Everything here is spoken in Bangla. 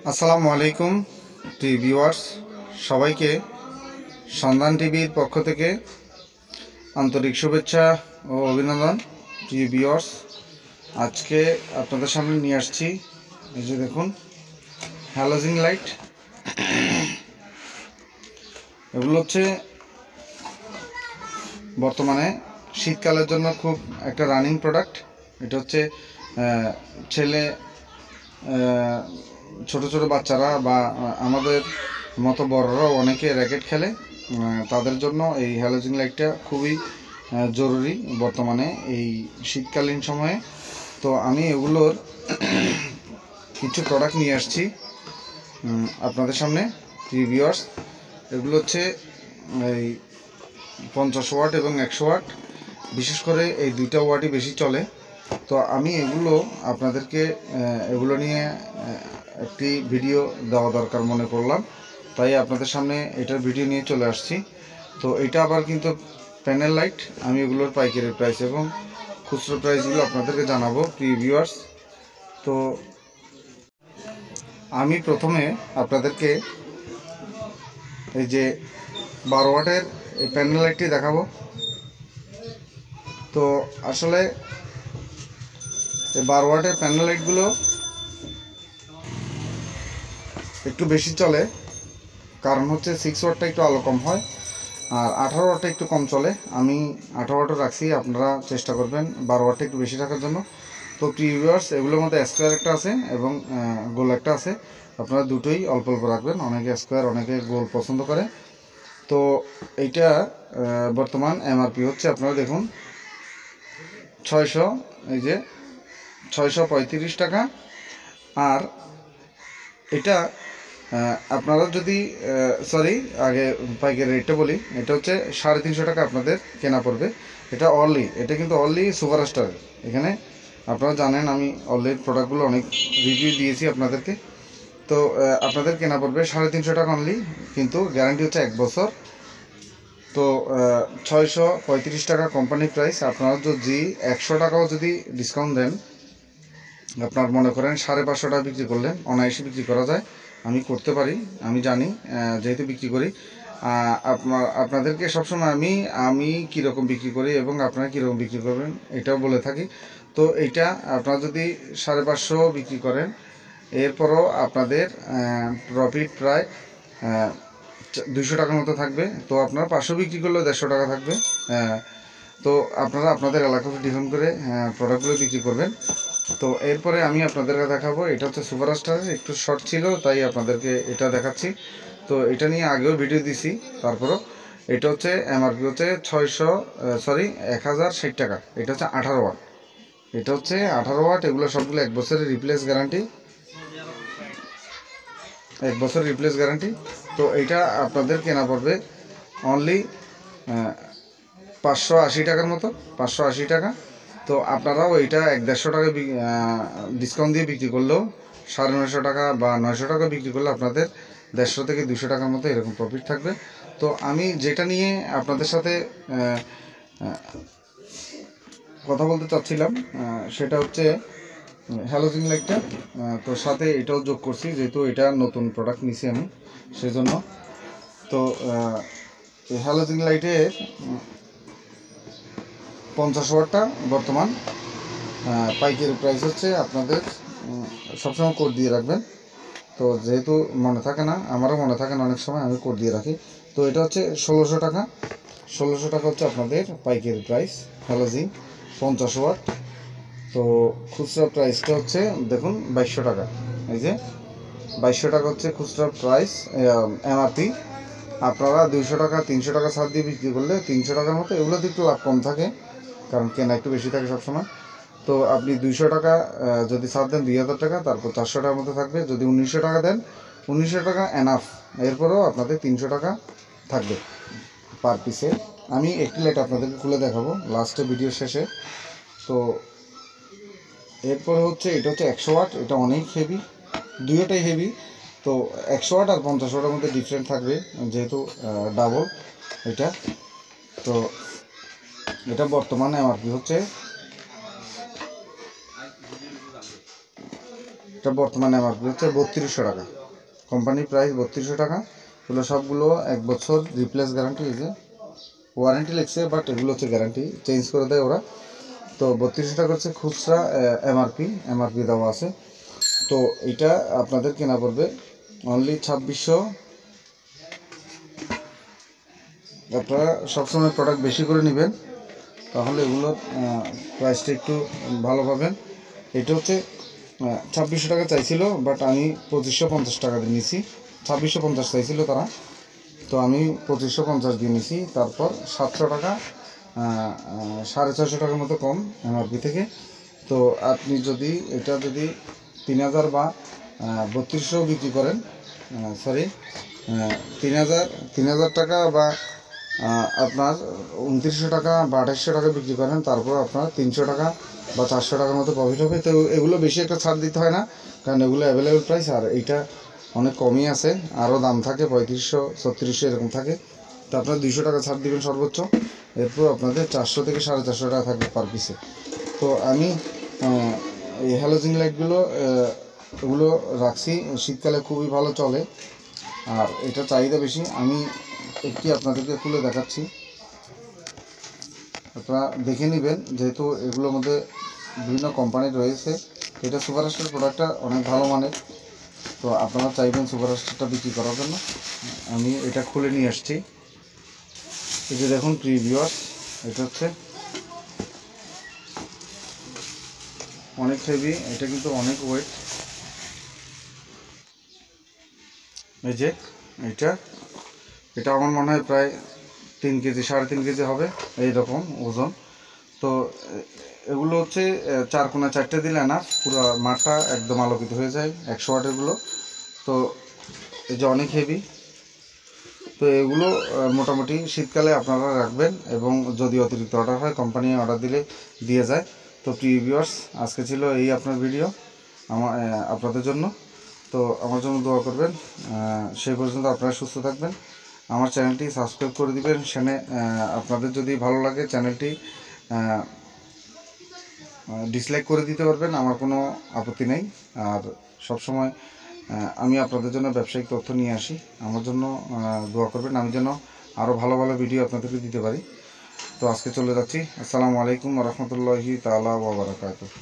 আসসালামু আলাইকুম টিভি ভিউয়ার্স, সবাইকে সন্ধান টিভির পক্ষ থেকে আন্তরিক শুভেচ্ছা ও অভিনন্দন। টিভি ভিউয়ার্স, আজকে আপনাদের সামনে নিয়ে আসছি এই যে দেখুন হ্যালোজিন লাইট। এগুলো হচ্ছে বর্তমানে শীতকালের জন্য খুব একটা রানিং প্রোডাক্ট। এটা হচ্ছে ছেলে ছোট ছোট বাচ্চারা বা আমাদের মতো বড়রাও অনেকে র্যাকেট খেলে, তাদের জন্য এই হ্যালোজিন লাইটটা খুবই জরুরি বর্তমানে এই শীতকালীন সময়ে। তো আমি এগুলোর কিছু প্রোডাক্ট নিয়ে আসছি আপনাদের সামনে ভিউয়ার্স। এগুলো হচ্ছে এই 50 ওয়াট এবং 100 ওয়াট, বিশেষ করে এই দুইটা ওয়াটই বেশি চলে। তো আমি এগুলো আপনাদেরকে এগুলো নিয়ে একটি ভিডিও দেওয়া দরকার মনে করলাম, তাই আপনাদের সামনে এটার ভিডিও নিয়ে চলে আসছি। তো এটা আবার কিন্তু প্যানেল লাইট। আমি এগুলোর পাইকারি প্রাইস এবং খুচরো প্রাইসগুলো আপনাদেরকে জানাবো ভিউয়ার্স। তো আমি প্রথমে আপনাদেরকে এই যে 12 ওয়াটের এই প্যানেল লাইটটি দেখাবো। তো আসলে এই 12 ওয়াটের প্যানেল লাইটগুলো একটু বেশি চলে, কারণ হচ্ছে 6 ওয়াটটা একটু আলো কম হয় আর 18 ওয়াটটা একটু কম চলে। আমি 18 ওয়াটও রাখছি, আপনারা চেষ্টা করবেন 12 ওয়াটটা একটু বেশি রাখার জন্য। তো ভিউয়ার্স, এগুলোর মধ্যে স্কোয়ার একটা আছে এবং গোল একটা আছে। আপনারা দুটোই অল্প অল্প রাখবেন, অনেকে স্কোয়ার অনেকে গোল পছন্দ করে। তো এইটা বর্তমান এমআরপি হচ্ছে আপনারা দেখুন 600, এই যে 635 টাকা। আর এটা আপনারা যদি সরি, আগে পাইকারি রেটটা বলি। এটা হচ্ছে 350 টাকা আপনাদের কেনা পড়বে। এটা কিন্তু অনলি সুপারস্টার। এখানে আপনারা জানেন আমি অলরেডি প্রোডাক্টগুলো অনেক রিভিউ দিয়েছি আপনাদেরকে। তো আপনাদের কেনা পড়বে 350 টাকা অনলি, কিন্তু গ্যারান্টি হচ্ছে 1 বছর। তো 635 টাকা কোম্পানি প্রাইস। আপনারা যদি 100 টাকাও যদি ডিসকাউন্ট দেন, আপনার মনে করেন 550 টাকা বিক্রি করলেন, অনায়াসে বিক্রি করা যায়। আমি করতে পারি, আমি জানি, যেহেতু বিক্রি করি। আপনাদেরকে সবসময় আমি কীরকম বিক্রি করি এবং আপনারা কীরকম বিক্রি করবেন এটাও বলে থাকি। তো এইটা আপনারা যদি 550 বিক্রি করেন, এরপরও আপনাদের প্রফিট প্রায় 200 টাকার মতো থাকবে। তো আপনারা 500 বিক্রি করলেও 150 টাকা থাকবে। তো আপনারা আপনাদের এলাকাতে ডিপেন্ড করে প্রোডাক্টগুলো বিক্রি করবেন। তো এরপরে আমি আপনাদেরকে দেখাবো, এটা হচ্ছে সুপারস্টারের, একটু শর্ট ছিল তাই আপনাদেরকে এটা দেখাচ্ছি। তো এটা নিয়ে আগেও ভিডিও দিছি, তারপরও এটা হচ্ছে এমআরপি হচ্ছে 1060 টাকা। এটা হচ্ছে 18 ওয়াট। এটা হচ্ছে 18 ওয়াট। এগুলো সবগুলো 1 বছরের রিপ্লেস গ্যারান্টি, 1 বছর রিপ্লেস গ্যারান্টি। তো এটা আপনাদের কেনা পড়বে অনলি 580 টাকার মতো, 580 টাকা। তো আপনারাও এটা 150 টাকা ডিসকাউন্ট দিয়ে বিক্রি করলেও 950 টাকা বা 900 টাকা বিক্রি করলে আপনাদের 150 থেকে 200 টাকার মতো এরকম প্রফিট থাকবে। তো আমি যেটা নিয়ে আপনাদের সাথে কথা বলতে চাচ্ছিলাম সেটা হচ্ছে হ্যালোজিন লাইটটা। তো সাথে এটাও যোগ করছি, যেহেতু এটা নতুন প্রোডাক্ট নিছি আমি, সেজন্য। তো হ্যালোজিন লাইটের 50 ওয়াটটা বর্তমান পাইকারি প্রাইস হচ্ছে আপনাদের, সবসময় কোড দিয়ে রাখবেন। তো যেহেতু মনে থাকে না, আমারও মনে থাকে না অনেক সময়, আমি কোড দিয়ে রাখি। তো এটা হচ্ছে 1600 টাকা। 1600 টাকা হচ্ছে আপনাদের পাইকারি প্রাইস হ্যালোজিন 50 ওয়াট। তো খুচরা প্রাইসটা হচ্ছে দেখুন 2200 টাকা। এই যে 2200 টাকা হচ্ছে খুচরা প্রাইস এমআরপি। আপনারা 200 টাকা 300 টাকা ছাড় দিয়ে বিক্রি করলে 300 টাকার মতো, এগুলোতে একটু লাভ কম থাকে কারণ কেনা একটু বেশি থাকে সবসময়। তো আপনি 200 টাকা যদি ছাড় দেন 2000 টাকা, তারপর 400 টাকার মতো থাকবে। যদি 1900 টাকা দেন, 1900 টাকা এনাফ। এরপরেও আপনাদের 300 টাকা থাকবে পার পিসে। আমি একটি লাইট আপনাদেরকে খুলে দেখাবো লাস্টে ভিডিও শেষে। তো এরপরে হচ্ছে এটা হচ্ছে 100 ওয়াট। এটা অনেক হেভি, দুইটাই হেভি। তো 100 ওয়াট আর 50 ওয়াটের মধ্যে ডিফারেন্ট থাকবে, যেহেতু ডাবল এটা। তো এটা বর্তমানে এমআরপি হচ্ছে এটা বর্তমানে এমআরপি হচ্ছে 3200 টাকা, কোম্পানি প্রাইস 3200 টাকা। এগুলো সবগুলো 1 বছর রিপ্লেস গ্যারান্টি, এই যে ওয়ারেন্টি লিখছে, বাট এগুলো হচ্ছে গ্যারান্টি, চেঞ্জ করে দেয় ওরা। তো 3200 টাকা হচ্ছে খুচরা এমআরপি দেওয়া আছে। তো এটা আপনাদের কেনা পড়বে অনলি 2600। আপনারা সবসময় প্রোডাক্ট বেশি করে নেবেন, তাহলে এগুলোর প্রাইসটা একটু ভালো পাবেন। এটা হচ্ছে 2600 টাকা চাইছিল, বাট আমি 2550 টাকা দিয়ে নিয়েছি। 2650 চাইছিল তারা, তো আমি 2550 দিয়ে নিয়েছি। তারপর 700 টাকা 650 টাকার মতো কম এমআরপি থেকে। তো আপনি যদি এটা 3000 বা 3200 বিক্রি করেন, সরি 3000 টাকা বা আপনার 2900 টাকা বা 2800 টাকা বিক্রি করেন, তারপর আপনার 300 টাকা বা 400 টাকার মতো প্রফিট হবে। তো এগুলো বেশি একটা ছাড় দিতে হয় না, কারণ এগুলো অ্যাভেলেবেল প্রাইস, আর এইটা অনেক কমই আছে, আরও দাম থাকে 3500 3600 এরকম থাকে। তো আপনার 200 টাকা ছাড় দিবেন সর্বোচ্চ, এরপর আপনাদের 400 থেকে 450 টাকা থাকবে পার পিসে। তো আমি এই হ্যালোজিন লাইটগুলো এগুলো রাখছি, শীতকালে খুবই ভালো চলে, আর এটা চাহিদা বেশি। আমি একটি আপনাদেরকে খুলে দেখাচ্ছি, আপনারা দেখে নেবেন, যেহেতু এগুলোর মধ্যে বিভিন্ন কোম্পানির রয়েছে। এটা সুপারস্টার প্রোডাক্টটা অনেক ভালো মানের, তো আপনারা চাইবেন সুপারস্টারটা বিক্রি করার জন্য। আমি এটা খুলে নিয়ে আসছি, এই যে দেখুন প্রিভিউয়ার্স, এটা হচ্ছে অনেক হেভি, এটা কিন্তু অনেক ওয়েট। এই যে এটা আমার মনে হয় প্রায় 3 কেজি 3.5 কেজি হবে এইরকম ওজন। তো এগুলো হচ্ছে 4 কোণা 4টে দিলে না, পুরো মাঠটা একদম আলোকিত হয়ে যায় 100 ওয়াটেরগুলো। তো এই যে অনেক হেভি। তো এগুলো মোটামুটি শীতকালে আপনারা রাখবেন, এবং যদি অতিরিক্ত অর্ডার হয় কোম্পানি অর্ডার দিলে দিয়ে যায়। তো প্রিয় ভিউয়ার্স, আজকে ছিল এই আপনার ভিডিও আপনাদের জন্য। তো আমার জন্য দোয়া করবেন। সেই পর্যন্ত আপনারা সুস্থ থাকবেন। আমার চ্যানেলটি সাবস্ক্রাইব করে দিবেন। আপনাদের যদি ভালো লাগে চ্যানেলটি ডিসলাইক করে দিতে পারবেন, আমার কোনো আপত্তি নেই। আর সবসময় আমি আপনাদের জন্য ব্যবসায়িক তথ্য নিয়ে আসি, আমার জন্য দোয়া করবেন, আমি যেন আরও ভালো ভালো ভিডিও আপনাদেরকে দিতে পারি। তো আজকে চলে যাচ্ছি। আসসালামু আলাইকুম ওয়া রাহমাতুল্লাহি তাআলা ওয়া বারাকাতুহু।